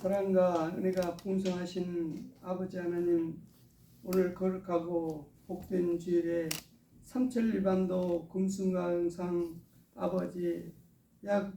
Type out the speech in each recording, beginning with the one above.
사랑과 은혜가 풍성하신 아버지 하나님, 오늘 거룩하고 복된 주일에 삼천리반도 금승강상 아버지 약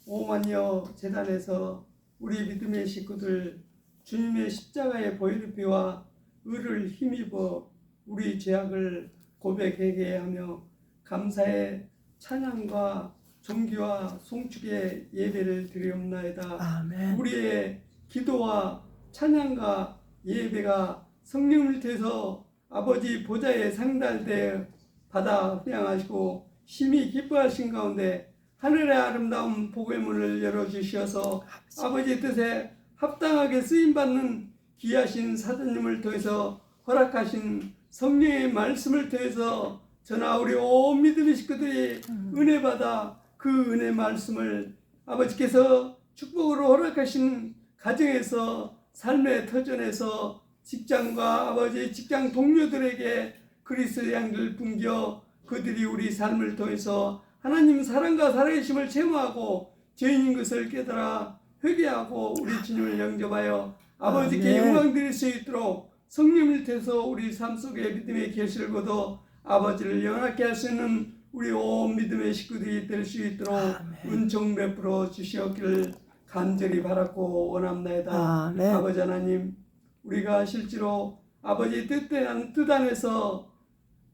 5만여 재단에서 우리 믿음의 식구들 주님의 십자가의 보혈피와 의를 힘입어 우리 죄악을 고백하게 하며 감사의 찬양과 존귀와 송축의 예배를 드리옵나이다. 아멘. 우리의 기도와 찬양과 예배가 성령을 통해서 아버지 보좌에 상달되어 받아 휘양하시고 심히 기뻐하신 가운데 하늘의 아름다운 복의 문을 열어주셔서 아버지 뜻에 합당하게 쓰임받는 귀하신 사도님을 통해서 허락하신 성령의 말씀을 통해서 저나 우리 온 믿음의 식구들이 은혜 받아 그 은혜 말씀을 아버지께서 축복으로 허락하신 가정에서 삶의 터전에서 직장과 아버지 직장 동료들에게 그리스도의 향기를 풍겨 그들이 우리 삶을 통해서 하나님 사랑과 살아계심을 체험하고 죄인인 것을 깨달아 회개하고 우리 주님을 영접하여 아버지께 영광 드릴 수 있도록 성령을 통해서 우리 삶 속에 믿음의 결실을 거둬 아버지를 영원하게 할 수 있는 우리 온 믿음의 식구들이 될 수 있도록 은총 베풀어 주시옵기를 간절히 바랐고 원합나이다. 아버지 하나님, 우리가 실제로 아버지 뜻 안에서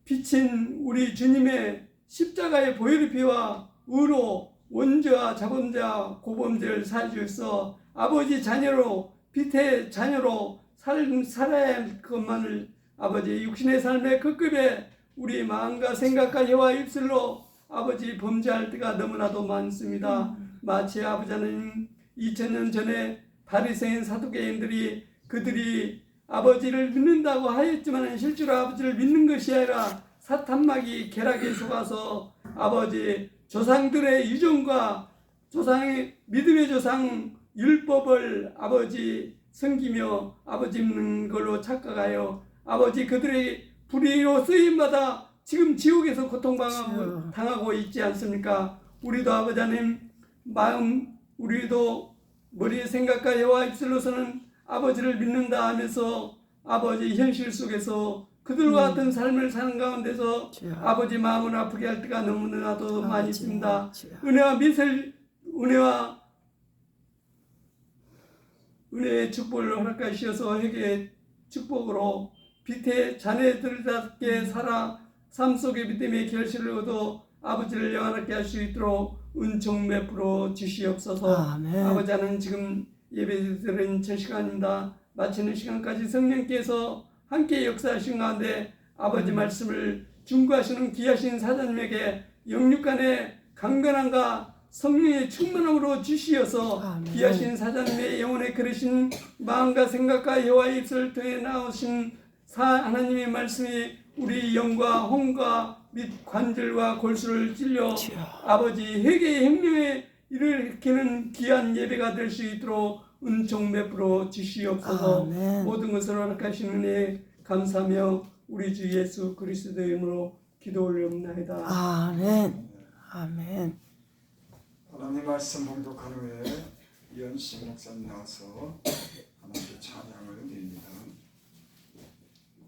비친 우리 주님의 십자가의 보혈의 피와 의로 원죄와 자범죄와 고범죄를 사주셔서 아버지 자녀로 빛의 자녀로 살아야 할 것만을 아버지 육신의 삶의 급급에 우리 마음과 생각과 혀와 입술로 아버지 범죄할 때가 너무나도 많습니다. 마치 아버지 하나님 2000년 전에 바리새인 사두개인들이 그들이 아버지를 믿는다고 하였지만 실제로 아버지를 믿는 것이 아니라 사탄마귀 쾌락에 속아서 아버지 조상들의 유전과 조상의 믿음의 조상 율법을 아버지 섬기며 아버지 믿는 걸로 착각하여 아버지 그들의 불의로 쓰임받아 지금 지옥에서 고통당하고 있지 않습니까? 우리도 아버지 하나님 마음 우리도 머리의 생각과 혀와 입술로서는 아버지를 믿는다 하면서 아버지 현실 속에서 그들과 같은 삶을 사는 가운데서 아버지 마음을 아프게 할 때가 너무나도 많이 있습니다. 은혜의 축복을 허락하시어서 회개의 축복으로 빛의 자녀들답게 살아 삶 속의 믿음의 결실을 얻어 아버지를 영원하게 할 수 있도록 은총 베풀어 주시옵소서. 아버지 하나님, 지금 예배 드리는 저 시간입니다. 마치는 시간까지 성령께서 함께 역사하신 가운데 아버지 말씀을 준구하시는 귀하신 사장님에게 영육간의 강건함과 성령의 충만함으로 주시어서 귀하신 사장님의 영혼에 그르신 마음과 생각과 혀와 입술을 통해 나오신 하나님의 말씀이 우리 영과 혼과 및 관절과 골수를 찔려 아버지 회개의 혁명에 일으키는 귀한 예배가 될 수 있도록 은총 베풀어 주시옵소서. 모든 것을 허락하신 은혜 감사하며 우리 주 예수 그리스도의 이름으로 기도 올리옵나이다. 아멘. 아멘. 하나님 말씀 봉독한 후에 이현식 목사님 나와서 하나님께 찬양을 드립니다.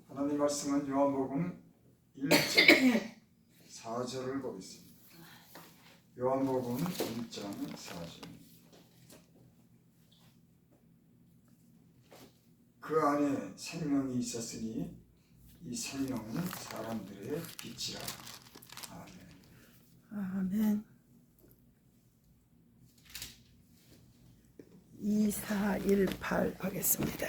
하나님 말씀은 요한복음 1장 4절을 보겠습니다. 요한복음 1장 4절. 그 안에 생명이 있었으니 이 생명은 사람들의 빛이라. 아멘. 아멘. 2418 하겠습니다.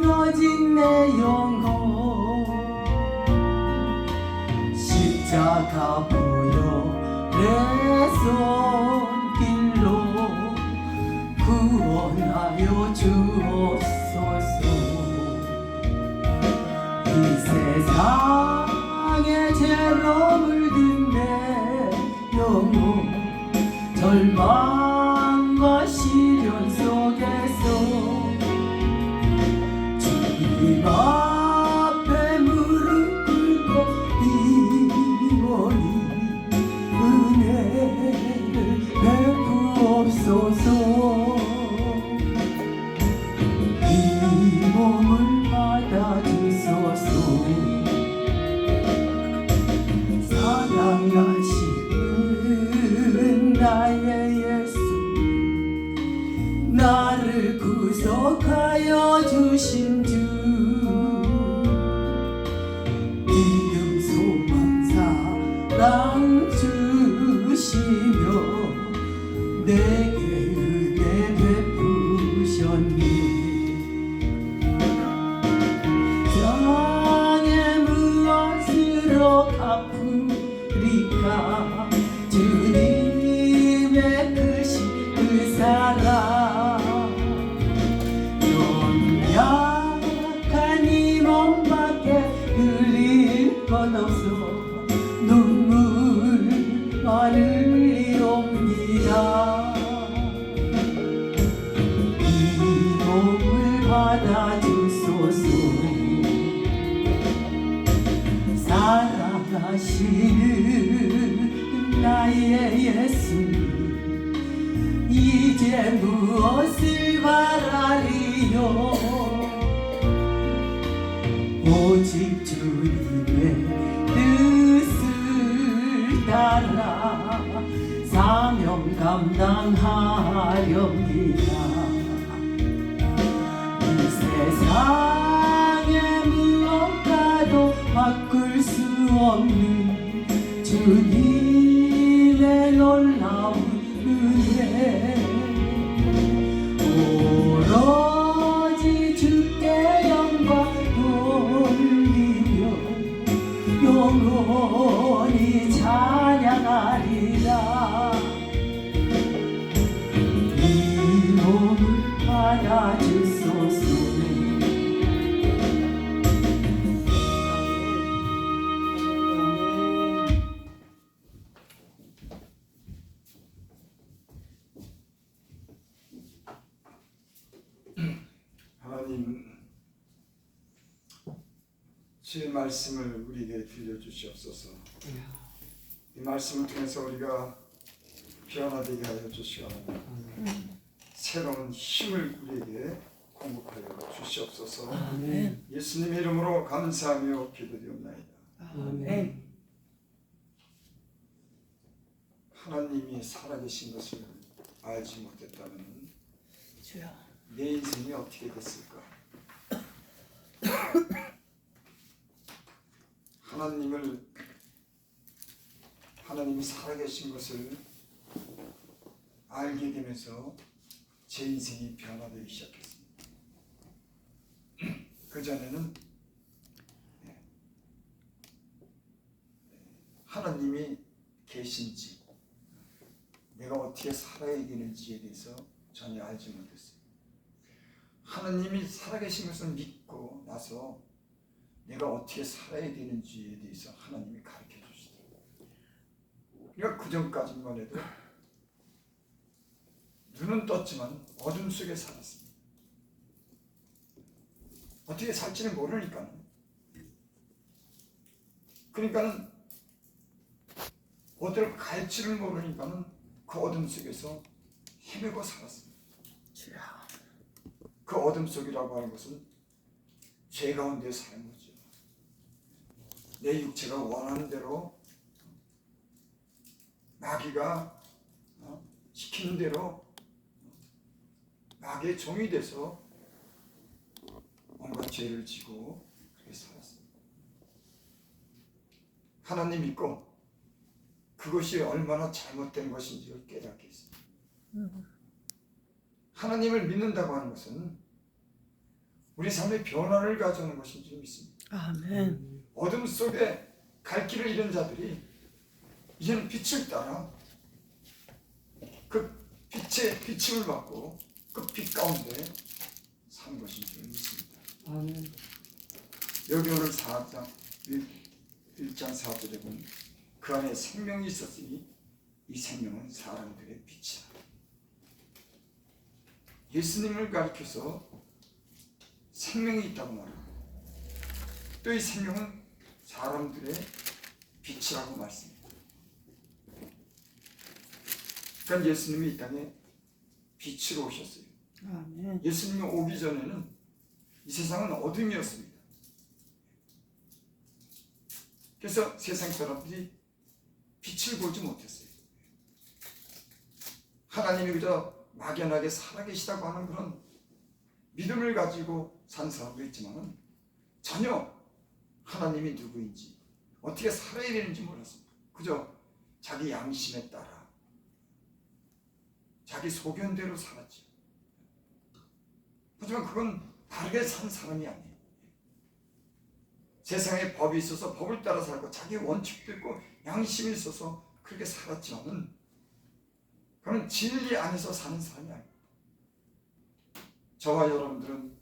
무너진 내 영혼 십자가 보혈의 손길로 구원하여 주옵소서. 이 세상에 죄로 물든 내 영혼 절망과 시련 속에서 주님 앞에 무릎 꿇고 비오니 은혜를 베푸옵소서. 이 몸을 받아주소서. 사랑하시는 나의 예수 나를 구속하여 주신 주 믿음 소망 사랑 주시며 내게 은혜 베푸셨니. 땅에 무엇으로 갚으리까 주님의 크신 그 사랑 연약한 이 몸밖에 흘릴 건 없어 눈물만 흘리옵니다. 이 몸을 받아주소서. 사랑하시는 나의 예수님 이제 무엇을 바라리요. 오직 주님의 뜻을 따라 사명 감당하렵니다. 이 세상의 무엇과도 바꿀 수 없는 주님의 놀라운 은혜 오로지 주께 영광 돌리며 영원히 찬양하리라. 이 몸을 받아주소서. 하나님, 주의 말씀을 우리에게 들려주시옵소서. 이 말씀을 통해서 우리가 변화되게 하여 주시옵소서. 새로운 힘을 우리에게 공급하여 주시옵소서. 아멘. 예수님의 이름으로 감사하며 기도드리옵나이다. 아멘. 하나님이 살아계신 것을 알지 못했다면 주여. 내 인생이 어떻게 됐을까? 하나님이 살아계신 것을 알게 되면서 제 인생이 변화되기 시작했습니다. 그전에는 하나님이 계신지 내가 어떻게 살아야 되는지에 대해서 전혀 알지 못했어요. 하나님이 살아계신 것을 믿고 나서 내가 어떻게 살아야 되는지에 대해서 하나님이 가르쳐 주시더라고요. 그러니까 그 전까지만 해도 눈은 떴지만 어둠 속에 살았습니다. 어떻게 살지는 모르니까는. 그러니까는 어디로 갈지를 모르니까는 그 어둠 속에서 헤매고 살았습니다. 주여. 그 어둠 속이라고 하는 것은 죄 가운데 사는 거죠. 내 육체가 원하는 대로 마귀가 시키는 대로 마귀의 종이 돼서 온갖 죄를 지고 그렇게 살았습니다. 하나님 믿고 그것이 얼마나 잘못된 것인지를 깨닫게 했습니다. 하나님을 믿는다고 하는 것은 우리 삶의 변화를 가져오는 것인 줄 믿습니다. 아멘. 어둠 속에 갈 길을 잃은 자들이 이제는 빛을 따라 그 빛의 비침을 받고 그 빛 가운데 사는 것인 줄 믿습니다. 아멘. 여기 오늘 4장 1장 4절에 보면 그 안에 생명이 있었으니 이 생명은 사람들의 빛이다. 예수님을 가리켜서 생명이 있다고 말합니다. 또 이 생명은 사람들의 빛이라고 말씀합니다. 그러니까 예수님이 이 땅에 빛으로 오셨어요. 아멘. 예수님이 오기 전에는 이 세상은 어둠이었습니다. 그래서 세상 사람들이 빛을 보지 못했어요. 하나님이 그저 막연하게 살아계시다고 하는 그런 믿음을 가지고 산 사람도 있지만 전혀 하나님이 누구인지 어떻게 살아야 되는지 몰랐습니다. 그저 자기 양심에 따라 자기 소견대로 살았죠. 하지만 그건 다르게 산 사람이 아니에요. 세상에 법이 있어서 법을 따라 살고 자기 원칙도 있고 양심이 있어서 그렇게 살았지만은 그는 진리 안에서 사는 사람이 아닙니다. 저와 여러분들은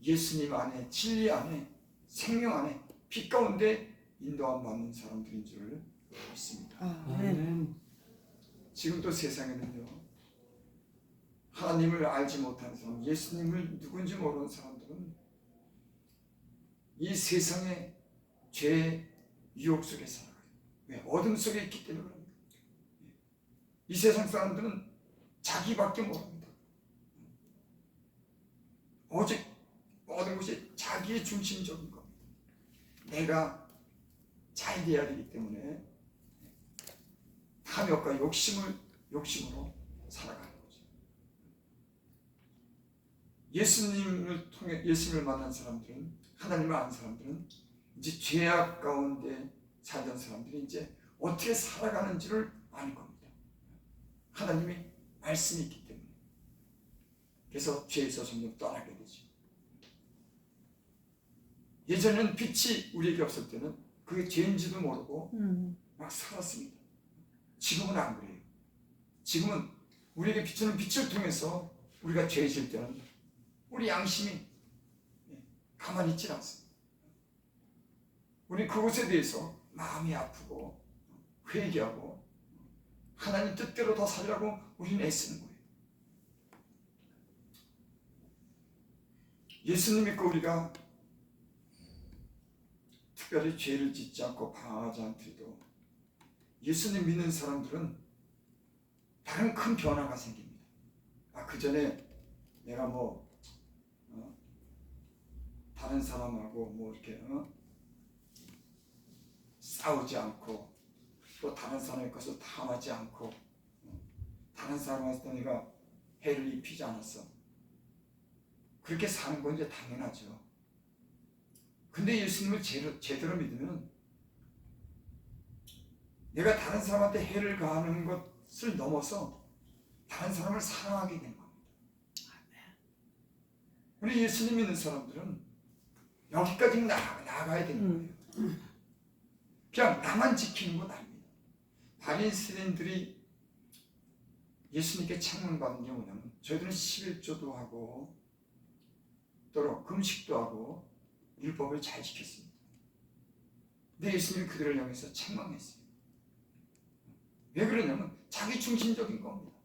예수님 안에, 진리 안에, 생명 안에, 빛 가운데 인도함 받는 사람들인 줄 믿습니다. 아멘. 지금도 세상에는요, 하나님을 알지 못하는 사람, 예수님을 누군지 모르는 사람들은 이 세상의 죄의 유혹 속에 살아가요. 왜? 어둠 속에 있기 때문에 그럽니다. 이 세상 사람들은 자기밖에 모릅니다. 오직 모든 것이 자기의 중심적인 겁니다. 내가 잘 돼야 되기 때문에 탐욕과 욕심으로 살아가는 거죠. 예수님을 만난 사람들은, 하나님을 아는 사람들은 이제 죄악 가운데 살던 사람들이 이제 어떻게 살아가는지를 아는 겁니다. 하나님이 말씀이 있기 때문에. 그래서 죄에서 점점 떠나게 되죠. 예전에는 빛이 우리에게 없을 때는 그게 죄인지도 모르고 막 살았습니다. 지금은 안 그래요. 지금은 우리에게 비추는 빛을 통해서 우리가 죄 지을 때는 우리 양심이 가만히 있지 않습니다. 우리 그것에 대해서 마음이 아프고 회개하고 하나님 뜻대로 더 살려고 우리는 애쓰는 거예요. 예수님 믿고 우리가 특별히 죄를 짓지 않고 방황하지 않더라도 예수님 믿는 사람들은 다른 큰 변화가 생깁니다. 그 전에 내가 다른 사람하고 이렇게 싸우지 않고 또 다른 사람의 것을 탐하지 않고 다른 사람한테 내가 해를 입히지 않았어. 그렇게 사는 건 이제 당연하죠. 근데 예수님을 제대로 믿으면 내가 다른 사람한테 해를 가하는 것을 넘어서 다른 사람을 사랑하게 되는 겁니다. 우리 예수님 믿는 사람들은 여기까지 나가야 되는 거예요. 그냥 나만 지키는 건 아닙니다. 바리새인들이 예수님께 책망받는 게 뭐냐면 저희들은 11조도 하고 또 금식도 하고 율법을 잘 지켰습니다. 근데 예수님이 그들을 향해서 책망했어요. 왜 그러냐면 자기 중심적인 겁니다.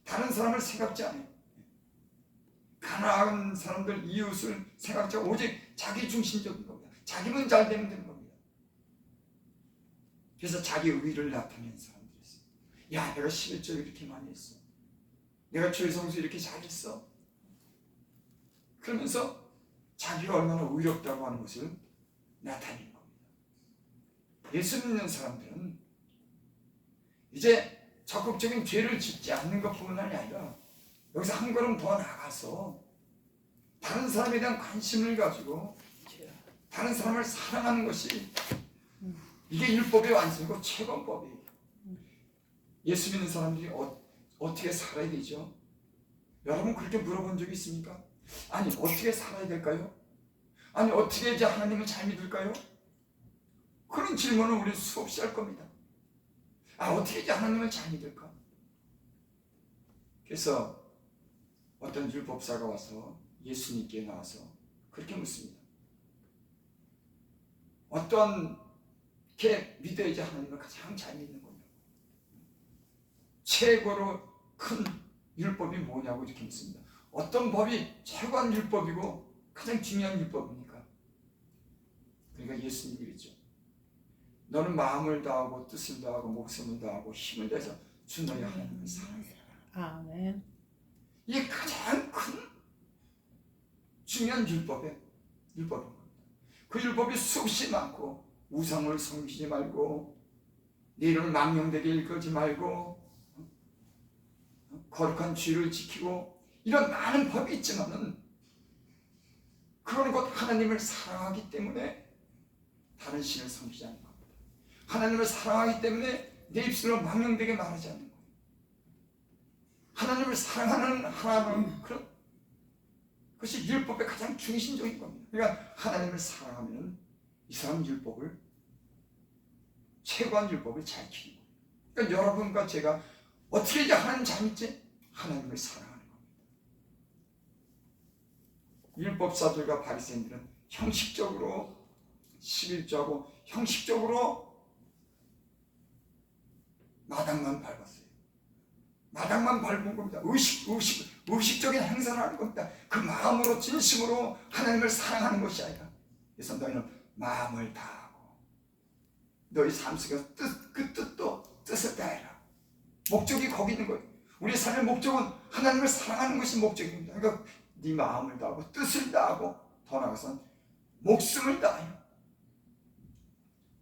다른 사람을 생각지 않아요. 가난한 사람들, 이웃을 생각지 않고 오직 자기 중심적인 겁니다. 자기만 잘 되면 되는 겁니다. 그래서 자기 의를 나타내는 사람들이었어요. 야, 내가 11조 이렇게 많이 했어. 내가 죄성수 이렇게 잘했어. 그러면서 자기가 얼마나 의롭다고 하는 것을 나타내는 겁니다. 예수 믿는 사람들은 이제 적극적인 죄를 짓지 않는 것뿐만이 아니라 여기서 한 걸음 더 나가서 다른 사람에 대한 관심을 가지고 다른 사람을 사랑하는 것이 이게 율법의 완성이고 최고법이에요. 예수 믿는 사람들이 어떻게 살아야 되죠? 여러분 그렇게 물어본 적이 있습니까? 아니 어떻게 살아야 될까요? 아니 어떻게 이제 하나님을 잘 믿을까요? 그런 질문을 우리 수없이 할 겁니다. 어떻게 이제 하나님을 잘 믿을까? 그래서 어떤 율법사가 와서 예수님께 나와서 그렇게 묻습니다. 어떻게 믿어야지 하나님을 가장 잘 믿는 거냐? 최고로 큰 율법이 뭐냐고 이렇게 묻습니다. 어떤 법이 최고한 율법이고 가장 중요한 율법입니까? 그러니까 예수님이 그랬죠. 너는 마음을 다하고 뜻을 다하고 목숨을 다하고 힘을 다해서 주 너의 하나님을 사랑해라. 아멘. 이게 가장 큰 중요한 율법입니다. 그 율법이 수없이 많고 우상을 섬기지 말고 내 이름을 망령되게 일컫지 말고 거룩한 주의를 지키고 이런 많은 법이 있지만은 그건 곧 하나님을 사랑하기 때문에 다른 신을 섬기지 않는 겁니다. 하나님을 사랑하기 때문에 내 입술로 망령되게 말하지 않는 거예요. 하나님을 사랑하는 하나님은 그것이 율법의 가장 중심적인 겁니다. 그러니까 하나님을 사랑하면 이 사람 율법을 최고한 율법을 잘 지키는 거예요. 그러니까 여러분과 제가 어떻게 이제 하나님 잘 믿지? 하나님을 사랑하는 겁니다. 율법사들과 바리새인들은 형식적으로 11조하고 형식적으로 마당만 밟았어요. 마당만 밟은 겁니다. 의식적인 행사를 하는 겁니다. 그 마음으로 진심으로 하나님을 사랑하는 것이 아니라 그래서 너희는 마음을 다하고 너희 삶 속에서 그 뜻도 뜻을 다해라. 목적이 거기 있는 거예요. 우리 삶의 목적은 하나님을 사랑하는 것이 목적입니다. 그러니까 네 마음을 다하고 뜻을 다하고 더 나아가서는 목숨을 다해요.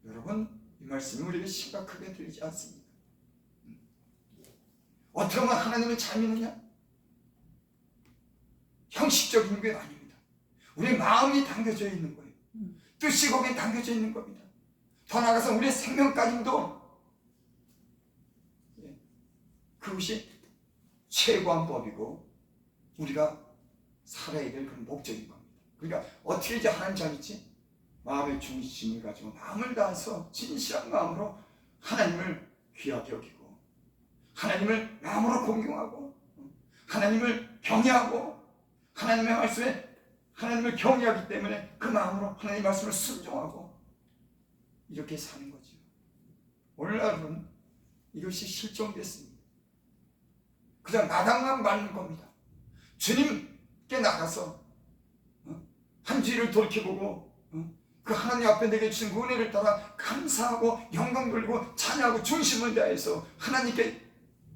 여러분 이 말씀이 우리에게 심각하게 들리지 않습니다. 어떻게 하면 하나님을 잘 믿느냐? 형식적인 게 아닙니다. 우리의 마음이 담겨져 있는 거예요. 뜻이 거기에 담겨져 있는 겁니다. 더 나아가서 우리의 생명까지도 그것이 최고한 법이고 우리가 살아야 될 그런 목적인 겁니다. 그러니까 어떻게 이제 하나님 잘 믿지? 마음의 중심을 가지고 마음을 다해서 진실한 마음으로 하나님을 귀하게 여기고 하나님을 마음으로 공경하고 하나님을 경외하고 하나님의 말씀에 하나님을 경외하기 때문에 그 마음으로 하나님의 말씀을 순종하고 이렇게 사는 거죠. 오늘날은 이것이 실종됐습니다. 그냥 마당만 밟는 겁니다. 주님께 나가서 한 주일을 돌이켜보고 그 하나님 앞에 내게 주신 그 은혜를 따라 감사하고 영광 돌리고 찬양하고 중심을 다해서 하나님께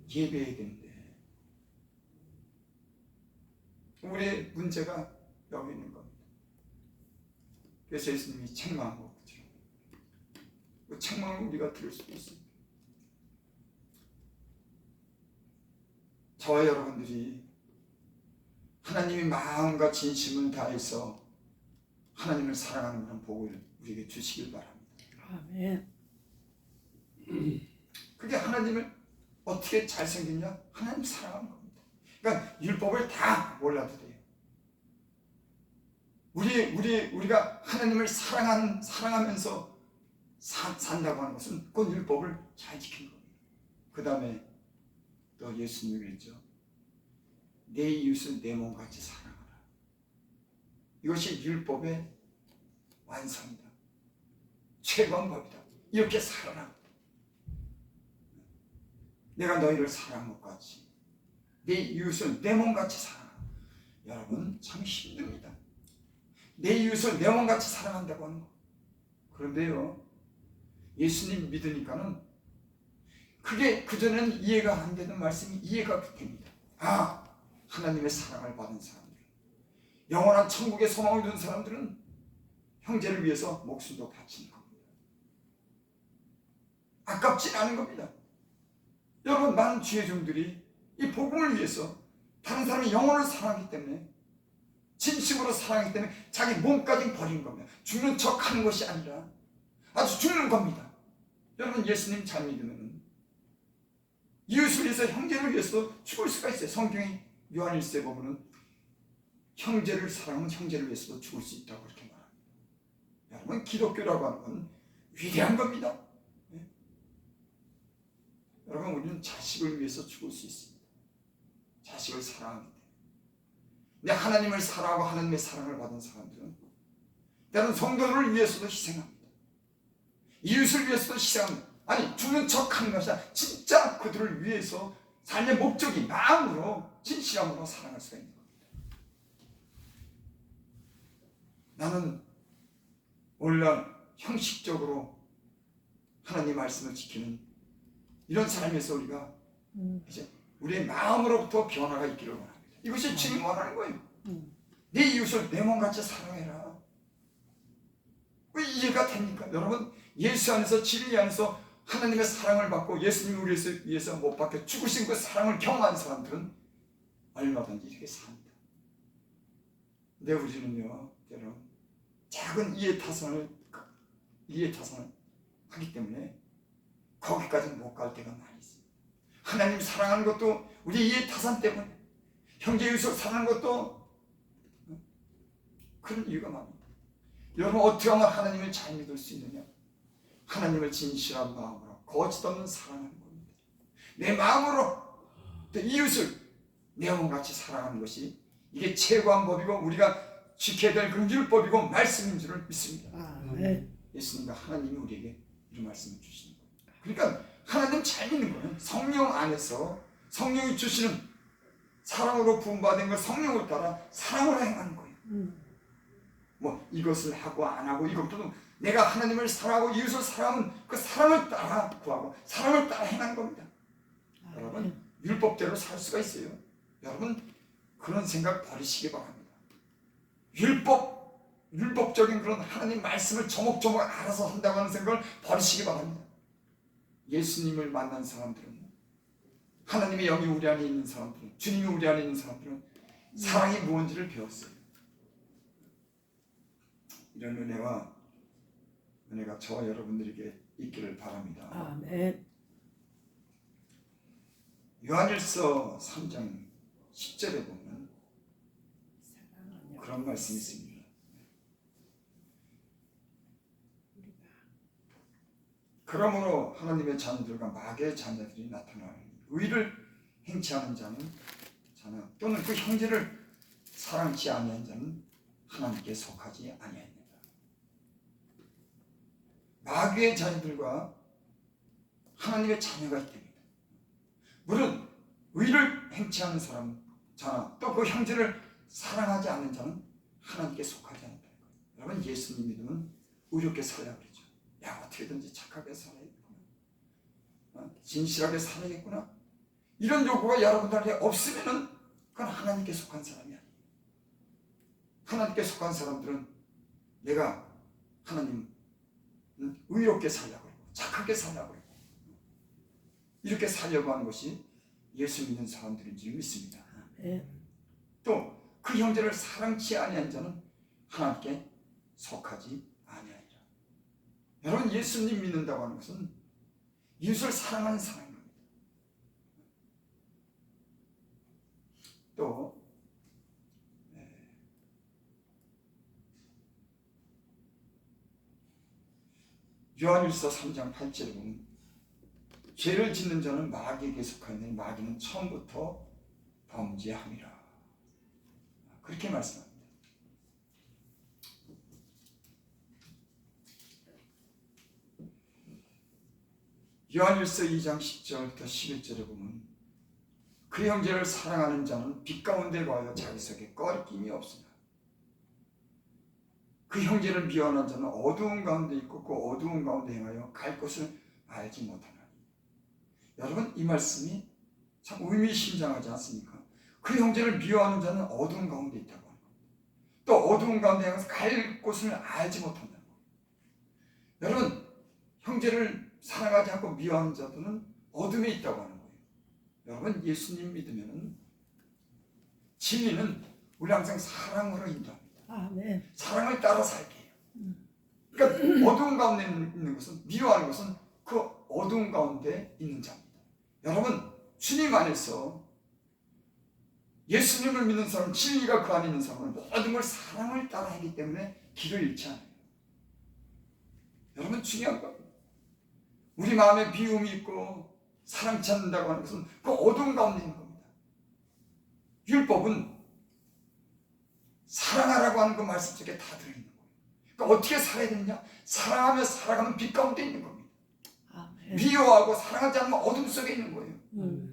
예배해야 되는데 우리의 문제가 여기 있는 겁니다. 그래서 예수님이 책망한 거죠. 그 책망을 우리가 들을 수도 있습니다. 저와 여러분들이 하나님의 마음과 진심을 다해서 하나님을 사랑하는 그런 복을 우리에게 주시길 바랍니다. 아멘. 그게 하나님을 어떻게 잘 생겼냐? 하나님 사랑하는 겁니다. 그러니까 율법을 다 몰라도 돼요. 우리가 하나님을 사랑하면서 산다고 하는 것은 그 율법을 잘 지키는 겁니다. 그 다음에 또 예수님이 그랬죠. 내 이웃을 내 몸같이 사랑하라. 이것이 율법의 완성이다. 최고한 법이다. 이렇게 살아라. 내가 너희를 사랑한 것 같이 내 이웃을 내 몸같이 사랑하라. 여러분 참 힘듭니다. 내 이웃을 내 몸같이 사랑한다고 하는 거. 그런데요 예수님 믿으니까는 그게 그전에는 이해가 안 되는 말씀이 이해가 됩니다. 하나님의 사랑을 받은 사람들, 영원한 천국의 소망을 둔 사람들은 형제를 위해서 목숨도 바치는 겁니다. 아깝지 않은 겁니다. 여러분 많은 주의 종들이 이 복음을 위해서 다른 사람의 영혼을 사랑하기 때문에 진심으로 사랑하기 때문에 자기 몸까지 버린 겁니다. 죽는 척 하는 것이 아니라 아주 죽는 겁니다. 여러분 예수님 잘 믿으면 이웃을 위해서 형제를 위해서 죽을 수가 있어요. 성경에 요한 1세 보면은 형제를 사랑하면 형제를 위해서도 죽을 수 있다고 그렇게 말합니다. 여러분, 기독교라고 하는 건 위대한 겁니다. 네? 여러분, 우리는 자식을 위해서 죽을 수 있습니다. 자식을 사랑하기 때문에. 근데 하나님을 사랑하고 하나님의 사랑을 받은 사람들은 때로는 성도를 위해서도 희생합니다. 이웃을 위해서도 희생합니다. 아니, 죽는 척하는 것이 아니라 진짜 그들을 위해서 삶의 목적이 마음으로 진실함으로 사랑할 수가 있는 겁니다. 나는 오늘날 형식적으로 하나님 말씀을 지키는 이런 삶에서 우리가 이제 우리의 마음으로부터 변화가 있기를 원합니다. 이것이 주님 원하는 거예요. 내 이웃을 내 몸같이 사랑해라. 왜 이해가 됩니까? 여러분, 예수 안에서 진리 안에서 하나님의 사랑을 받고 예수님이 우리를 위해서 못 박혀 죽으신 그 사랑을 경험한 사람들은 얼마든지 이렇게 삽니다. 근데 우리는요, 때로는 작은 이해타산을 하기 때문에 거기까지는 못 갈 때가 많이 있습니다. 하나님 사랑하는 것도 우리 이해타산 때문에, 형제 이웃을 사랑하는 것도 그런 이유가 많습니다. 여러분, 어떻게 하면 하나님을 잘 믿을 수 있느냐? 하나님을 진실한 마음으로 거짓 없는 사랑하는 겁니다. 내 마음으로 또 이웃을 내 몸같이 사랑하는 것이 이게 최고한 법이고 우리가 지켜야 될 그 율법이고 말씀인 줄을 믿습니다. 아멘. 예수님과 하나님이 우리에게 이런 말씀을 주시는 거예요. 그러니까 하나님 잘 믿는 거예요. 성령 안에서 성령이 주시는 사랑으로 부음받은 걸 성령을 따라 사랑으로 행하는 거예요. 뭐 이것을 하고 안 하고 이것도 내가 하나님을 사랑하고 이웃을 사랑하면 그 사랑을 따라 구하고 사랑을 따라 행하는 겁니다. 여러분, 율법대로 살 수가 있어요. 여러분, 그런 생각 버리시기 바랍니다. 율법적인 그런 하나님 말씀을 조목조목 알아서 한다고 하는 생각을 버리시기 바랍니다. 예수님을 만난 사람들은, 하나님의 영이 우리 안에 있는 사람들은, 주님이 우리 안에 있는 사람들은 사랑이 무엇인지를 배웠어요. 이런 은혜가 저와 여러분들에게 있기를 바랍니다. 아멘. 요한일서 3장 10절에 보면 그런 말씀이 있습니다. 그러므로 하나님의 자녀들과 마귀의 자녀들이 나타나니 의를 행치 않은 자는 또는 그 형제를 사랑치 아니한 자는 하나님께 속하지 아니하니라. 마귀의 자녀들과 하나님의 자녀가 있답니다. 물론 의를 행치 않는 사람, 또 그 형제를 사랑하지 않는 자는 하나님께 속하지 않는다는 거예요. 여러분, 예수님 믿으면 의롭게 살아야 그러죠. 야, 어떻게든지 착하게 살아야겠구나, 진실하게 살아야겠구나, 이런 요구가 여러분들에게 없으면은 그건 하나님께 속한 사람이 아니에요. 하나님께 속한 사람들은 내가 하나님 의롭게 살려고 하고 착하게 살려고 하고 이렇게 살려고 하는 것이 예수 믿는 사람들인 줄 믿습니다. 또 그 형제를 사랑치 아니한 자는 하나님께 속하지 아니하리라. 여러분, 예수님 믿는다고 하는 것은 이웃을 사랑하는 사람입니다. 또 요한일서 3장 8절에 보면 죄를 짓는 자는 마귀에게 속하였으니 마귀는 처음부터 범죄함이라. 그렇게 말씀합니다. 요한일서 2장 10절부터 11절에 보면 그 형제를 사랑하는 자는 빛 가운데 거하여 자기 속에 꺼리낌이 없으나 그 형제를 미워하는 자는 어두운 가운데 있고 그 어두운 가운데 행하여 갈 곳을 알지 못하나니. 여러분, 이 말씀이 참 의미심장하지 않습니까? 그 형제를 미워하는 자는 어두운 가운데 있다고 하는 겁니다. 또 어두운 가운데 행해서 갈 곳을 알지 못한다는 겁니다. 여러분, 형제를 사랑하지 않고 미워하는 자들은 어둠에 있다고 하는 거예요. 여러분, 예수님 믿으면은 진리는 우리 항상 사랑으로 인도합니다. 아멘. 사랑을 따라 살게 해요. 그러니까 어두운 가운데 있는 것은, 미워하는 것은 그 어두운 가운데 있는 자입니다. 여러분, 주님 안에서 예수님을 믿는 사람, 진리가 그 안에 있는 사람은 모든 걸 사랑을 따라 하기 때문에 길을 잃지 않아요. 여러분, 중요한 겁니다. 우리 마음에 비움이 있고 사랑치 않는다고 하는 것은 그 어두운 가운데 있는 겁니다. 율법은 사랑하라고 하는 그 말씀 속에 다 들어있는 거예요. 그러니까 어떻게 살아야 되느냐? 사랑하며 살아가면 빛 가운데 있는 겁니다. 아멘. 미워하고 사랑하지 않으면 어둠 속에 있는 거예요. 음.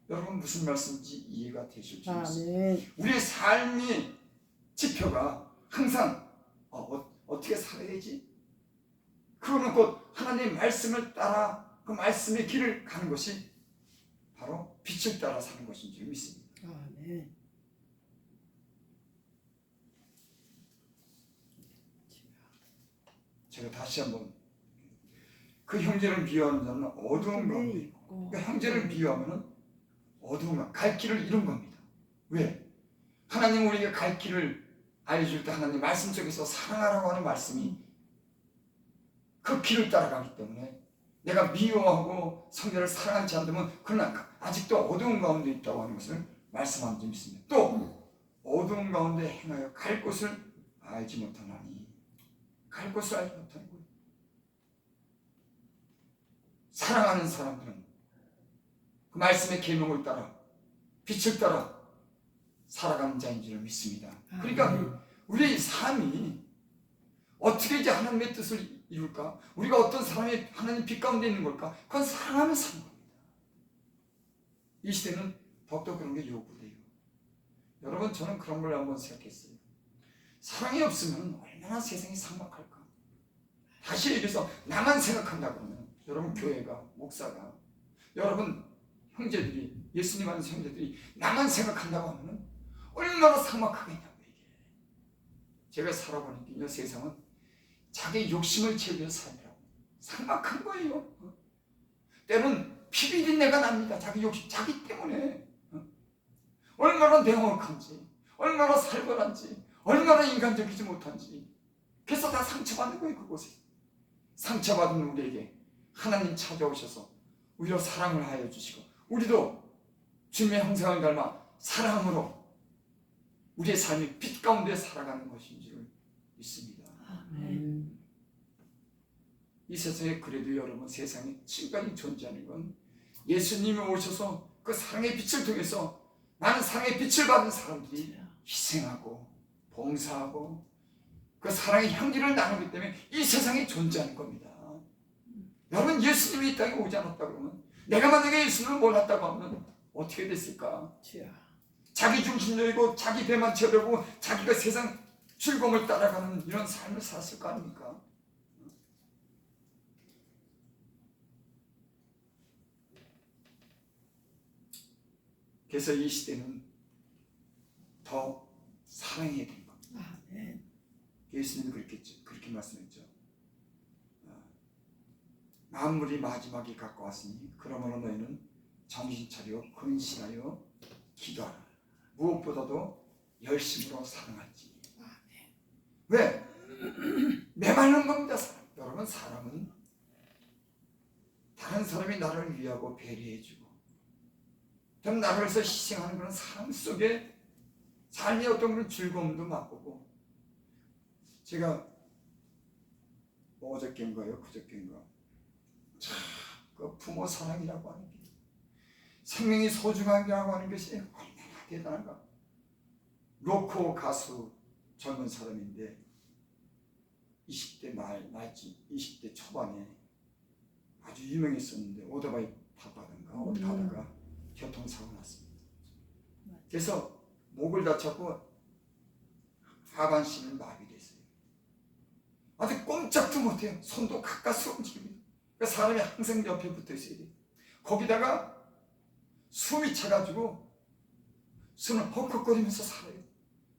여러분, 무슨 말씀인지 이해가 되실지 모르겠습니다. 아멘. 우리의 삶의 지표가 항상 어떻게 살아야지? 그거는 곧 하나님의 말씀을 따라 그 말씀의 길을 가는 것이 바로 빛을 따라 사는 것인 줄 믿습니다. 아멘. 제가 다시 한번, 그 형제를 미워하는 자는 어두운 가운데 있고, 그 형제를 미워하면 어두운 갈 길을 잃은 겁니다. 왜? 하나님 우리에게 갈 길을 알려줄 때 하나님 말씀 속에서 사랑하라고 하는 말씀이 그 길을 따라가기 때문에 내가 미워하고 성경을 사랑하지 않으면 그는 아직도 어두운 가운데 있다고 하는 것을 말씀하는 점 있습니다. 또 어두운 가운데 행하여 갈 곳을 알지 못하나니, 갈 곳을 알지 못하는 거예요. 사랑하는 사람들은 그 말씀의 계명을 따라 빛을 따라 살아가는 자인 줄 믿습니다. 그러니까 우리의 삶이 어떻게 이제 하나님의 뜻을 이룰까? 우리가 어떤 사람이 하나님 빛 가운데 있는 걸까? 그건 사랑하며 사는 겁니다. 이 시대는 더욱더 그런 게 요구돼요. 여러분, 저는 그런 걸 한번 생각했어요. 사랑이 없으면 얼마나 세상이 삭막할까? 다시 얘기해서 나만 생각한다 그러면 여러분, 교회가, 목사가, 여러분 형제들이, 예수님 안에서 형제들이 나만 생각한다고 하면 얼마나 삭막하겠냐고 이게. 제가 살아보니까 세상은 자기 욕심을 채우려 살더라고. 삭막한 거예요. 때는 피비린내가 납니다. 자기 욕심, 자기 때문에. 얼마나 냉혹한지, 얼마나 살벌한지, 얼마나 인간적이지 못한지. 그래서 다 상처받는 거예요, 그곳에. 상처받은 우리에게 하나님 찾아오셔서 우리로 사랑을 하여 주시고, 우리도 주님의 형상을 닮아 사랑으로 우리의 삶이 빛 가운데 살아가는 것인 줄 믿습니다. 아멘. 이 세상에 그래도 여러분, 세상에 지금까지 존재하는 건 예수님이 오셔서 그 사랑의 빛을 통해서 많은 사랑의 빛을 받은 사람들이 희생하고 봉사하고 그 사랑의 향기를 나누기 때문에 이 세상에 존재하는 겁니다. 여러분, 예수님이 이 땅에 오지 않았다 그러면, 내가 만약에 예수님을 몰랐다고 하면 어떻게 됐을까? 자기 중심적이고 자기 배만 채우려고 자기가 세상 즐거움을 따라가는 이런 삶을 살았을 거 아닙니까? 그래서 이 시대는 더 사랑해야 되는 겁니다. 아멘. 예수님도 그렇게 말씀했죠. 만물이 마지막이 가까웠으니 그러므로 너희는 정신 차려 근신하여 기도하라. 무엇보다도 열심으로 사랑하지. 왜? 메마른 겁니다. 사람. 여러분, 사람은 다른 사람이 나를 위하고 배려해주고 좀 나를 위해서 희생하는 그런 삶 속에 삶의 어떤 그런 즐거움도 맛보고, 제가 어저께인가요? 그저께인가? 참, 그 부모 사랑이라고 하는 게, 생명이 소중하다고 하는 것이 얼마나 대단한가. 로코 가수 젊은 사람인데 20대 말지 20대 초반에 아주 유명했었는데 오토바이 타다가 어디 가다가 교통사고 났습니다. 그래서 목을 다쳤고 하반신은 마비됐어요. 아주 꼼짝도 못해요. 손도 가까스 움직입니다. 그러니까 사람이 항상 옆에 붙어 있어야 돼요. 거기다가 숨이 차가지고 손을 헉헉거리면서 살아요.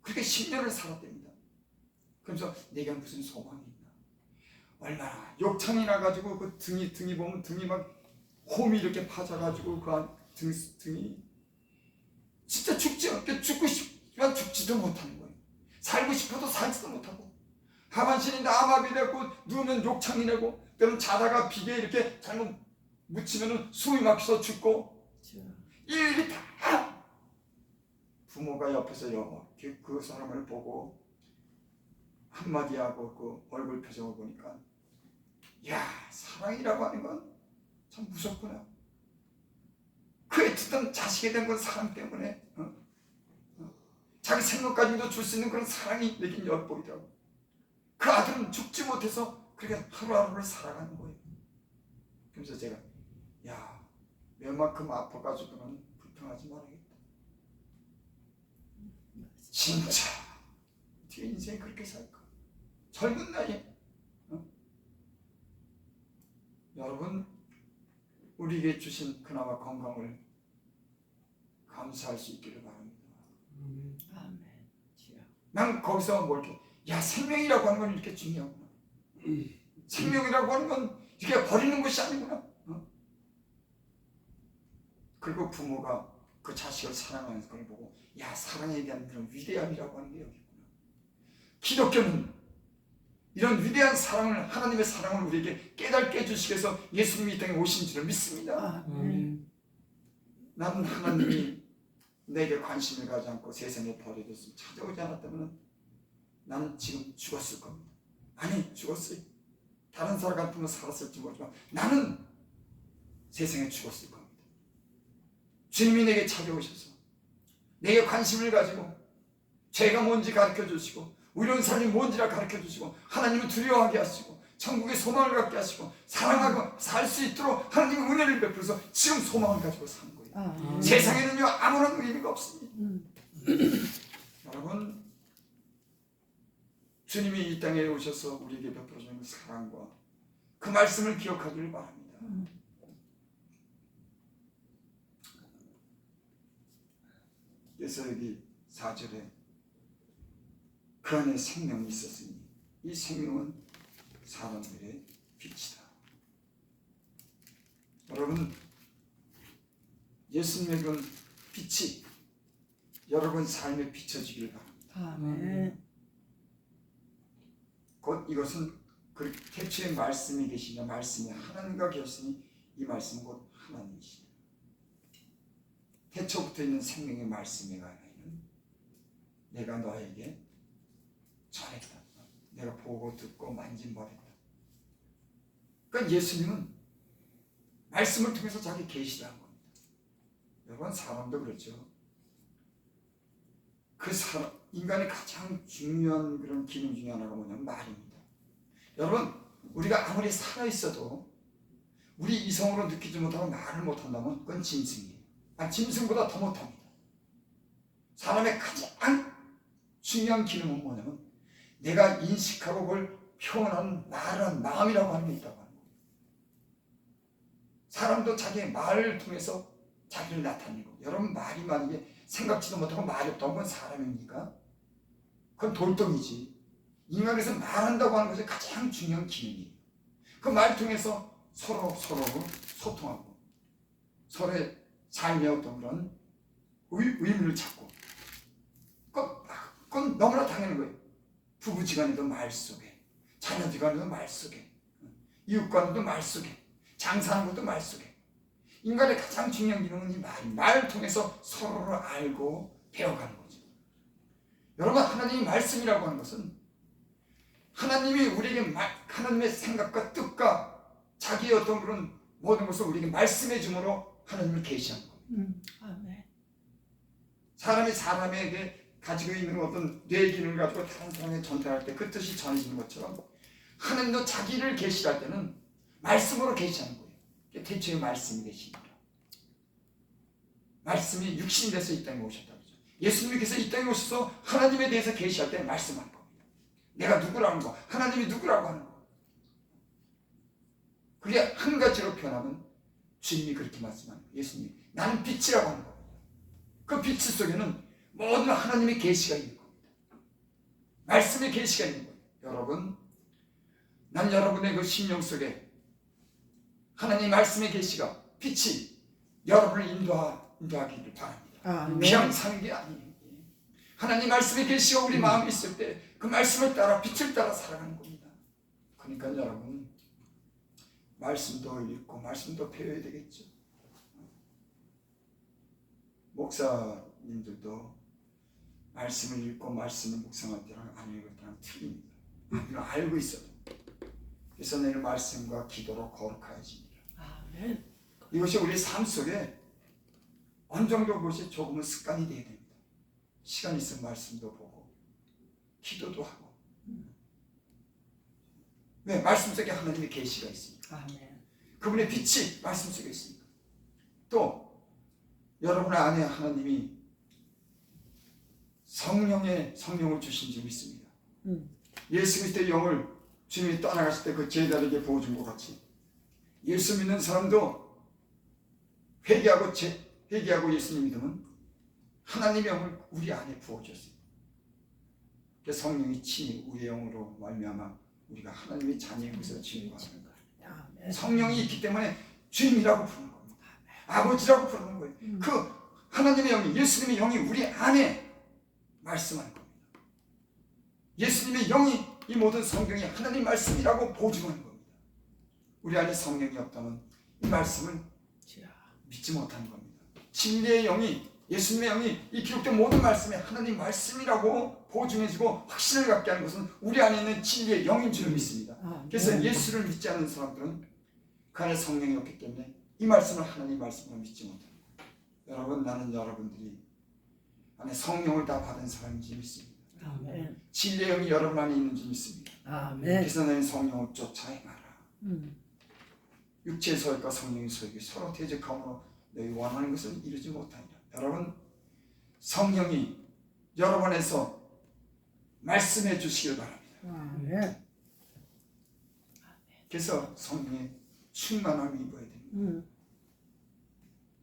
그렇게 10년을 살았답니다. 그러면서 내가 무슨 소망이 있나? 얼마나 욕창이 나가지고 그 등이 보면 등이 막 홈이 이렇게 파져가지고 그 등이 진짜 죽고 싶지만 죽지도 못하는 거예요. 살고 싶어도 살지도 못하고, 하반신이 나마비 되고 누우면 욕창이 나고, 때로는 자다가 비계 이렇게 잘못 묻히면 숨이 막혀서 죽고, 이 일이 다 부모가 옆에서 이렇게 그 사람을 보고 한마디 하고 그 얼굴 표정을 보니까 야, 사랑이라고 하는 건 참 무섭구나. 그 애틋한 자식에 대한 건 사랑 때문에 자기 생명까지도 줄 수 있는 그런 사랑이 내겐 엿보이더라고. 그 아들은 죽지 못해서 그렇게 하루하루를 살아가는 거예요. 그래서 제가 야, 웬만큼 아파가지고는 불평하지 말아야겠다. 진짜 어떻게 인생이 그렇게 살까? 젊은 나이에 여러분, 우리에게 주신 그나마 건강을 감사할 수 있기를 바랍니다. 아멘. 주여. 난 거기서 뭘 이렇게 야, 생명이라고 하는 건 이렇게 중요하구나. 생명이라고 하는 건 이렇게 버리는 것이 아니구나. 그리고 부모가 그 자식을 사랑하는 걸 보고 야, 사랑에 대한 그런 위대함이라고 하는 게 여기 있구나. 기독교는 이런 위대한 사랑을, 하나님의 사랑을 우리에게 깨닫게 해주시기 위해서 예수님이 이 땅에 오신 줄을 믿습니다. 아멘. 나는 하나님이 내게 관심을 가지 않고 세상에 버려졌으면 찾아오지 않았다면 나는 지금 죽었을 겁니다. 아니, 죽었어요. 다른 사람 같으면 살았을지 모르지만 나는 세상에 죽었을 겁니다. 주님이 내게 찾아오셔서 내게 관심을 가지고 죄가 뭔지 가르쳐 주시고 의로운 삶이 뭔지를 가르쳐 주시고 하나님을 두려워하게 하시고 천국의 소망을 갖게 하시고 사랑하고 살 수 있도록 하나님의 은혜를 베풀어서 지금 소망을 가지고 사는 거예요. 아멘. 세상에는요, 아무런 의미가 없습니다. 여러분, 주님이 이 땅에 오셔서 우리에게 베풀어주는 사랑과 그 말씀을 기억하기를 바랍니다. 그래서 여기 4절에 그 안에 생명이 있었으니 이 생명은 사람들의 빛이다. 여러분, 예수님의 그런 빛이 여러분 삶에 비춰지길 바랍니다. 아멘. 곧 이것은 그 태초에 말씀이 계시냐, 말씀이 하나님과 계시니 이 말씀은 곧 하나님이시다. 태초부터 있는 생명의 말씀에 관하여는 내가 너에게 전했다. 내가 보고 듣고 만진 바 했다. 그러니까 예수님은 말씀을 통해서 자기 계시라는 겁니다. 여러분, 사람도 그렇죠. 그 사람, 인간의 가장 중요한 그런 기능 중에 하나가 뭐냐면 말입니다. 여러분, 우리가 아무리 살아있어도 우리 이성으로 느끼지 못하고 말을 못한다면 그건 짐승이에요. 짐승보다 더 못합니다. 사람의 가장 중요한 기능은 뭐냐면 내가 인식하고 그걸 표현하는 말하는 마음이라고 하는 게 있다고 하는 거예요. 사람도 자기의 말을 통해서 자기를 나타내고, 여러분 말이 만약에 생각지도 못하고 말이 없다면 그건 사람입니까? 그건 돌덩이지. 인간에서 말한다고 하는 것이 가장 중요한 기능이에요. 그 말 통해서 서로 소통하고 서로의 삶의 어떤 그런 의미를 찾고, 그건 너무나 당연한 거예요. 부부지간에도 말 속에, 자녀지간에도 말 속에, 이웃간에도 말 속에, 장사하는 것도 말 속에. 인간의 가장 중요한 기능은 이 말을 통해서 서로를 알고 배워가는 거죠. 여러분, 하나님의 말씀이라고 하는 것은 하나님이 우리에게 하나님의 생각과 뜻과 자기의 어떤 그런 모든 것을 우리에게 말씀해 줌으로 하나님을 계시하는 겁니다. 아멘. 사람이 사람에게 가지고 있는 어떤 뇌 기능을 가지고 다른 사람에게 전달할 때 그 뜻이 전해지는 것처럼 하나님도 자기를 계시할 때는 말씀으로 계시하는 거예요. 대초의 말씀이 계시니까. 말씀이 육신이 돼서 이 땅에 오셨다고 그러죠. 예수님께서 이 땅에 오셔서 하나님에 대해서 계시할 때 말씀하는 겁니다. 내가 누구라는 거, 하나님이 누구라고 하는 거. 그게 한 가지로 표현하면 주님이 그렇게 말씀하는 거예요. 예수님이 나는 빛이라고 하는 겁니다. 그 빛 속에는 모든 하나님의 계시가 있는 겁니다. 말씀의 계시가 있는 거예요. 여러분, 난 여러분의 그 심령 속에 하나님의 말씀의 계시가, 빛이 여러분을 인도하기를 바랍니다. 아멘. 그냥 사는 게 아니에요. 하나님 말씀의 계시가 우리 마음에 있을 때 그 말씀을 따라, 빛을 따라 살아가는 겁니다. 그러니까 여러분, 말씀도 읽고 말씀도 배워야 되겠죠. 목사님들도 말씀을 읽고 말씀을 묵상할 때랑 안 읽을 때랑 틀립니다. 우리가 알고 있어도. 그래서 내일 말씀과 기도로 거룩하여집니다. 아멘. 이것이 우리 삶 속에 어느 정도 그것이 조금은 습관이 되어야 됩니다. 시간 있으면 말씀도 보고 기도도 하고. 왜? 말씀 속에 하나님의 계시가 있습니다. 아멘. 그분의 빛이 말씀 속에 있습니다. 또 여러분 안에 하나님이 성령을 주신 줄 믿습니다. 예수 그리스도의 영을 주님이 떠나가실 때 그 제자에게 부어준 것 같이 예수 믿는 사람도 회개하고 예수님 믿으면 하나님의 영을 우리 안에 부어줬어요. 그래서 성령이 친히 우리의 영으로 말미암아 우리가 하나님의 자녀인 것을 증거합니다. 아멘. 성령이 있기 때문에 주님이라고 부르는 겁니다. 아버지라고 부르는 거예요. 그 하나님의 영이, 예수님의 영이 우리 안에 말씀하는 겁니다. 예수님의 영이 이 모든 성경이 하나님 말씀이라고 보증하는 겁니다. 우리 안에 성령이 없다면 이 말씀을 믿지 못하는 겁니다. 진리의 영이, 예수님의 영이 이 기록된 모든 말씀이 하나님 말씀이라고 보증해주고 확신을 갖게 하는 것은 우리 안에 있는 진리의 영인 줄 믿습니다. 그래서 예수를 믿지 않는 사람들은 그 안에 성령이 없기 때문에 이 말씀을 하나님 말씀으로 믿지 못합니다. 여러분, 나는 여러분들이 안에 성령을 다 받은 사람인지 믿습니다. 아멘. 진리의 영이 여러분 안에 있는지 믿습니다. 아멘. 그래서 너희 성령을 쫓아 행하라. 육체의 소욕과 성령의 소욕이 서로 대적함으로 너희 원하는 것을 이루지 못하니라. 여러분, 성령이 여러분 안에서 말씀해 주시길 바랍니다. 아멘. 그래서 성령의 충만함을 입어야 됩니다.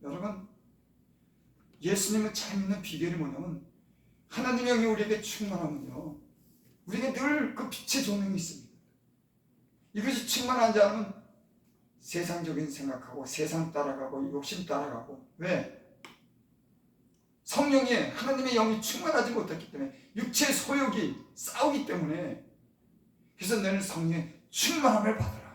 여러분, 예수님을 잘 믿는 비결이 뭐냐면 하나님의 영이 우리에게 충만하면요, 우리에게 늘 그 빛의 조명이 있습니다. 이것이 충만하지 않으면 세상적인 생각하고 세상 따라가고 욕심 따라가고. 왜? 성령이, 하나님의 영이 충만하지 못했기 때문에 육체의 소욕이 싸우기 때문에. 그래서 너는 성령의 충만함을 받으라.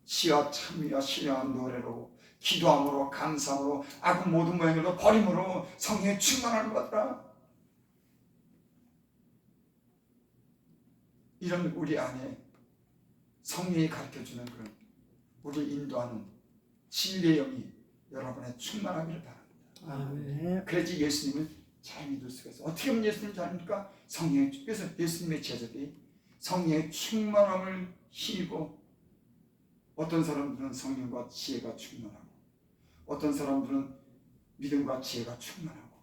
시와 찬미와 신령한 노래로, 기도함으로, 감사함으로, 악은 모든 모양으로 버림으로 성령의 충만함을 받으라. 이런 우리 안에 성령이 가르쳐주는 그런, 우리 인도하는 진리의 영이 여러분의 충만하기를 바랍니다. 아멘. 그래야지 예수님을 잘 믿을 수가 있어요. 어떻게 하면 예수님을 잘 믿을까? 성령의, 그래서 예수님의 제자들이 성령의 충만함을 힘입고, 어떤 사람들은 성령과 지혜가 충만하고 어떤 사람들은 믿음과 지혜가 충만하고,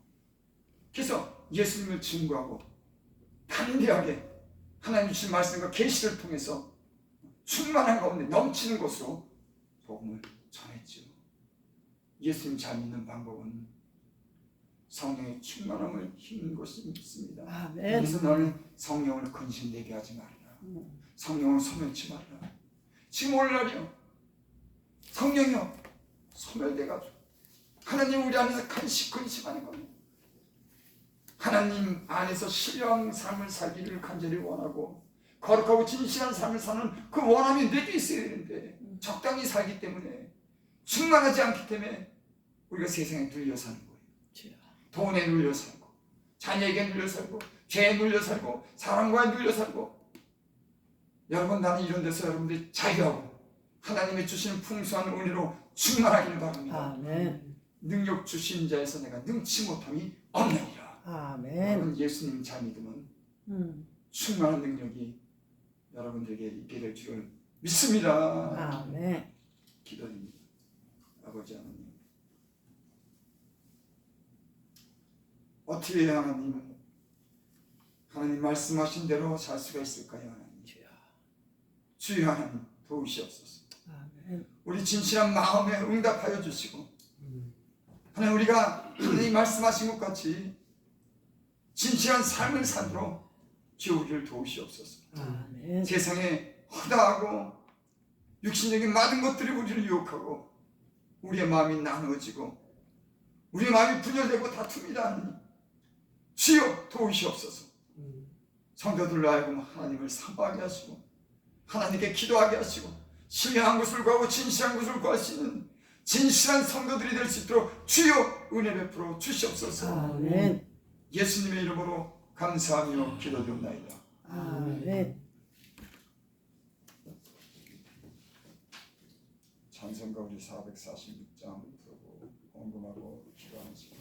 그래서 예수님을 증거하고 담대하게 하나님 주신 말씀과 계시를 통해서 충만한 가운데 넘치는 것으로 복음을 전했죠. 예수님 잘 믿는 방법은 성령의 충만함을 힘입는 것이 있습니다. 아멘. 그래서 너는 성령을 근심되게 하지 말라. 성령을 소멸치 말라. 지금 오늘날이요, 성령이요 소멸돼가지고 하나님 우리 안에서 근심하는 겁니다. 하나님 안에서 신령한 삶을 살기를 간절히 원하고 거룩하고 진실한 삶을 사는 그 원함이 내게 있어야 되는데 적당히 살기 때문에, 충만하지 않기 때문에 우리가 세상에 눌려 사는 거예요. 돈에 눌려 살고, 자녀에게 눌려 살고, 죄에 눌려 살고, 사랑과에 눌려 살고. 여러분, 나는 이런 데서 여러분들이 자유하고 하나님이 주시는 풍성한 은혜로 충만하기를 바랍니다. 아멘. 능력 주신 자에서 내가 능치 못함이 없느니라. 아멘. 여러분, 예수님 잘 믿으면 충만한 능력이 여러분들에게 있게 될 줄을 믿습니다. 아멘. 기도드립니다. 아버지 하나님, 어떻게 해야 하나님 말씀하신 대로 살 수가 있을까요? 하나님, 주여 하나님 도우시옵소서. 아멘. 우리 진실한 마음에 응답하여 주시고, 하나님 우리가 하나님 말씀하신 것 같이 진실한 삶을 살도록 주여 우리를 도우시옵소서. 아멘. 세상에 허다하고 육신적인 많은 것들이 우리를 유혹하고 우리의 마음이 나누어지고 우리의 마음이 분열되고 다툽니다. 하나님, 주여 도우시옵소서. 성도들로 하여금 하나님을 사모하게 하시고 하나님께 기도하게 하시고 신령한 것을 구하고 진실한 것을 구할 수 있는 진실한 성도들이 될 수 있도록 주여 은혜 베풀어 주시옵소서. 아멘. 예수님의 이름으로 감사하며 기도드립니다. 아멘. 찬송가 우리 446장 부르고 헌금하고 기도하는 시간.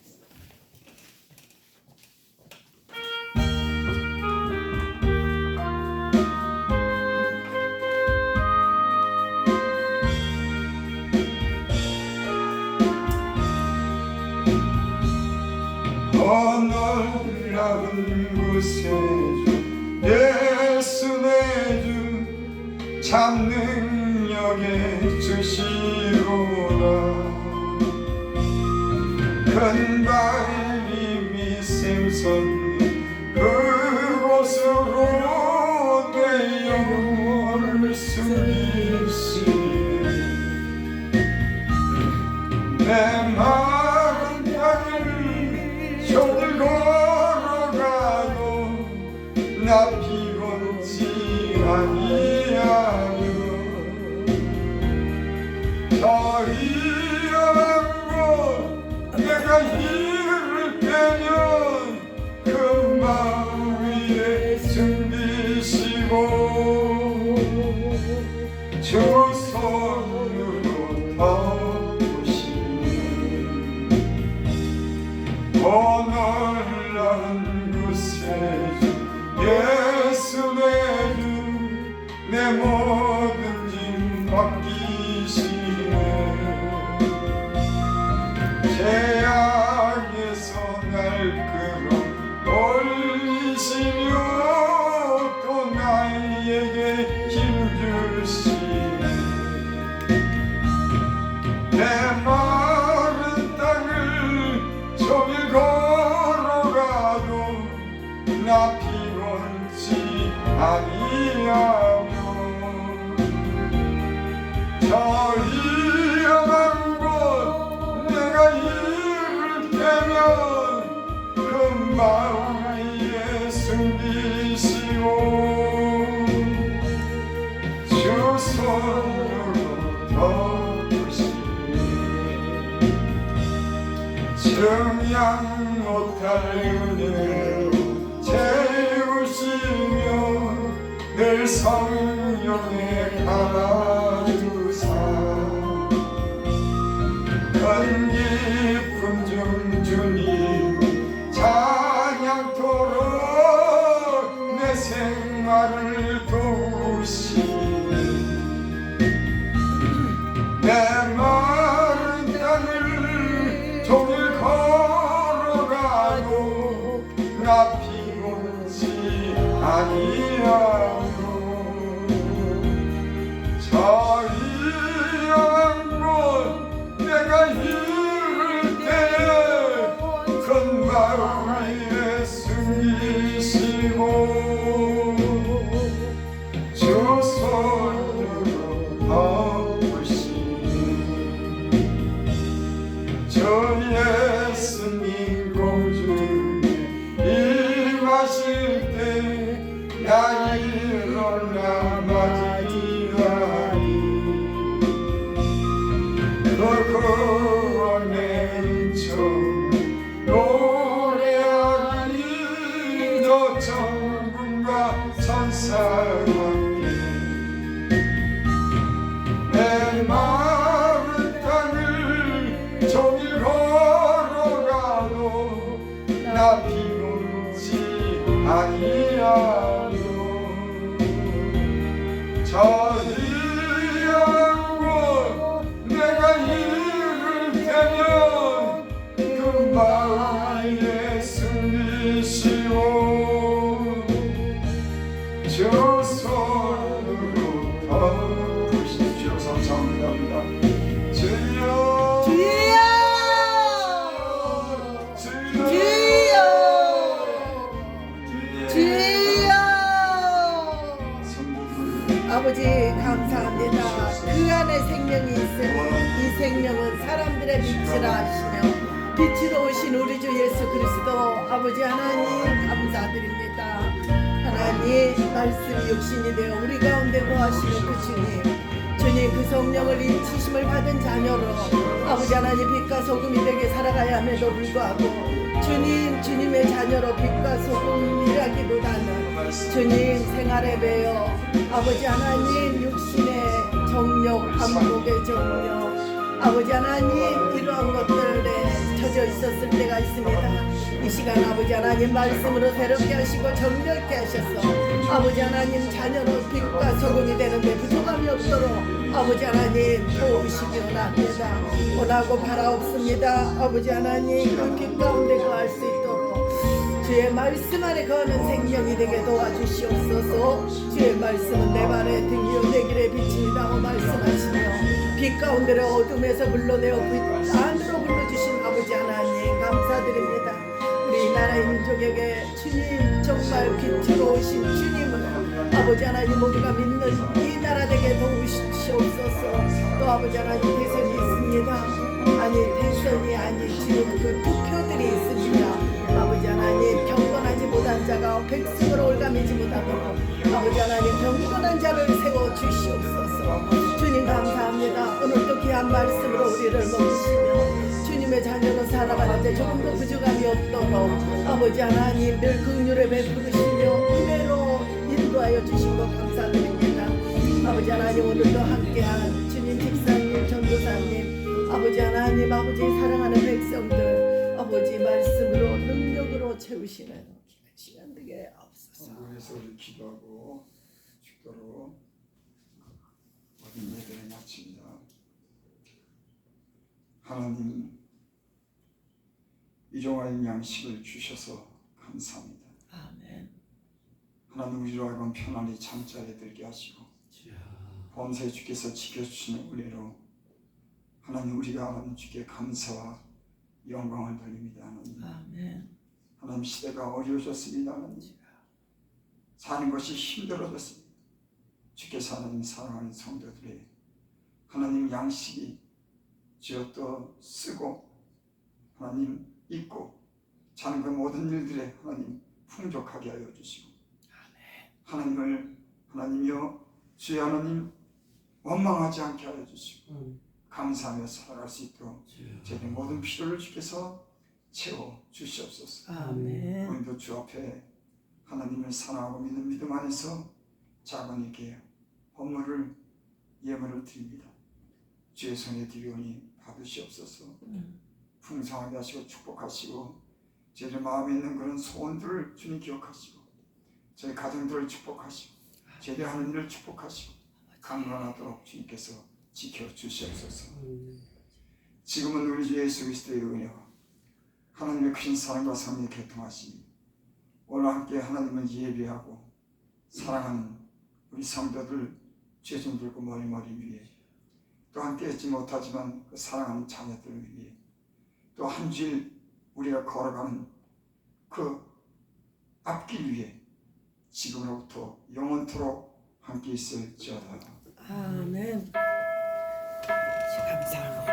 하늘 낮은 곳에 주 예수 내 주 참 능력에 주시로다. 큰 바람이 샘솟는 그곳으로 내 영혼을 숨기시네. 내 마른 땅을 종일 걸어가도 나 피곤치 아니하여 저리 안고 내가 힘을 빼면 금방 위에 숨기시고 주 손으로 덮으시네. 오늘 난 곳에 예수 내 주 내 모든 짐 맡기시네. 재앙에서 날 끌어올리시며 또 나에게 힘주시네. 내 마른 땅을 종일 걸어가도 나 피곤치 아니하며 저리 험한 곳 내가 힘을 빼면 금방 위에 숨기시고 주 손으로 덮으시네. 증량 못할 은혜로 채우시며 늘 성령에 감아주사 큰 기쁨 중 주님 찬양토록 내 생활을 도우시네. 내 마른 땅을 종일 걸어가도 나 피곤치 아니하며 저리 안고 내가 힘을 때 큰 바람 위에 숨기시고 주 손으로 덮으시네. 주 예수님 공중에 임하실 때 나 일어나 맞이하리. 그 구원의 은총 노래하리. 저 천군과 천사와 함께 내 마른 땅을 종일 걸어가도 나 피곤치 아니하며 저리 안고 내가 힘을 빼면 금방 위에 숨기시고 주 손으로 덮으십시오. 감사합니다. 주여 주여 주여 주여 성부를 아버지 감사합니다. 그 안에 생명이 있으니 이 생명은 사람들의 빛이라 하시며 빛으로 오신 우리 주 예수 그리스도 아버지 하나님 감사드립니다. 하나님 말씀이 육신이 되어 우리 가운데 거하시는 그 주님 그 성령을 인치심을 받은 자녀로 아버지 하나님 빛과 소금이 되게 살아가야 함에도 불구하고 주님, 주님의 자녀로 빛과 소금이라기보다는 주님 생활에 배어 아버지 하나님 육신의 정욕, 안목의 정욕, 아버지 하나님 이러한 것들에 젖어 있었을 때가 있습니다. 이 시간 아버지 하나님 말씀으로 새롭게 하시고 정렬케 하셔서 아버지 하나님 자녀로 빛과 소금이 되는데 부족함이 없도록 아버지 하나님 도우시기 원합니다. 원하고 바라옵습니다. 아버지 하나님 그 빛 가운데 거할 수 있도록 주의 말씀 안에 거하는 생명이 되게 도와주시옵소서. 주의 말씀은 내 발의 등이요 내 길의 빛이라고 말씀하시며 빛 가운데를 어둠에서 불러내어 빛 안으로 불러주신 아버지 하나님 감사드립니다. 우리 나라의 민족에게 주님 정말 빛으로 오신 주님을 아버지 하나님 모두가 믿는 이 나라 되게 도우시옵소서. 또 아버지 하나님 대선이 있습니다. 아니 대선이 아니 지금 그 투표들이 있습니다. 아버지 하나님 경건하지 못한 자가 백성으로 올가매지 못하도록 아버지 하나님 경건한 자를 세워 주시옵소서. 주님 감사합니다. 오늘도 귀한 말씀으로 우리를 먹으시며 주님의 자녀로 살아가는데 조금도 부족함이 없도록 아버지 하나님 늘 긍휼을 베푸시며 은혜로 인도하여 주신 것 감사드립니다. 아버지 하나님 오늘도 함께한 주님 집사님 전도사님 아버지 하나님 아버지 사랑하는 백성들 아버지 말씀으로 능력으로 채우시는 시간 되게 없어서 위해서 우리 기도하고 죽도록 모든 예배를 마칩니다. 하나님 일용할 양식을 주셔서 감사합니다. 아멘. 하나님 우리로 하여금 편안히 잠자리에 들게 하시고 범사에 주께서 지켜주시는 은혜로 하나님 우리가 하나님 주께 감사와 영광을 돌립니다. 하나님. 아멘. 하나님 시대가 어려워졌습니다. 하나님 사는 것이 힘들어졌습니다. 주께서 하나님 사랑하는 성도들의 하나님 양식이 주여 또 쓰고 하나님 입고 자는 그 모든 일들에 하나님 풍족하게 하여 주시고 하나님을 하나님이여 주여 하나님 원망하지 않게 하여 주시고 감사하며 살아갈 수 있도록 저희의 모든 필요를 주께서 채워 주시옵소서. 아멘. 오늘도 주 앞에 하나님을 사랑하고 믿는 믿음 안에서 작은 이렇게 헌물을 예물을 드립니다. 주의 손에 드리오니 받으시옵소서. 풍성하게 하시고 축복하시고 저희들 마음에 있는 그런 소원들을 주님 기억하시고 저희 가정들을 축복하시고 저희들 하나님을 축복하시고 강건하도록 주님께서 지켜주시옵소서. 지금은 우리 주 예수 그리스도의 은혜와 하나님의 크신 사랑과 성령의 교통하심이 오늘 함께 하나님을 예배하고 사랑하는 우리 성도들 죄좀 들고 머리 위에 또 함께 했지 못하지만 그 사랑하는 자녀들을 위해 또 한 주일 우리가 걸어가는 그 앞길 위에 지금으로부터 영원토록 함께 있을지어다. 아멘. 감사합니다.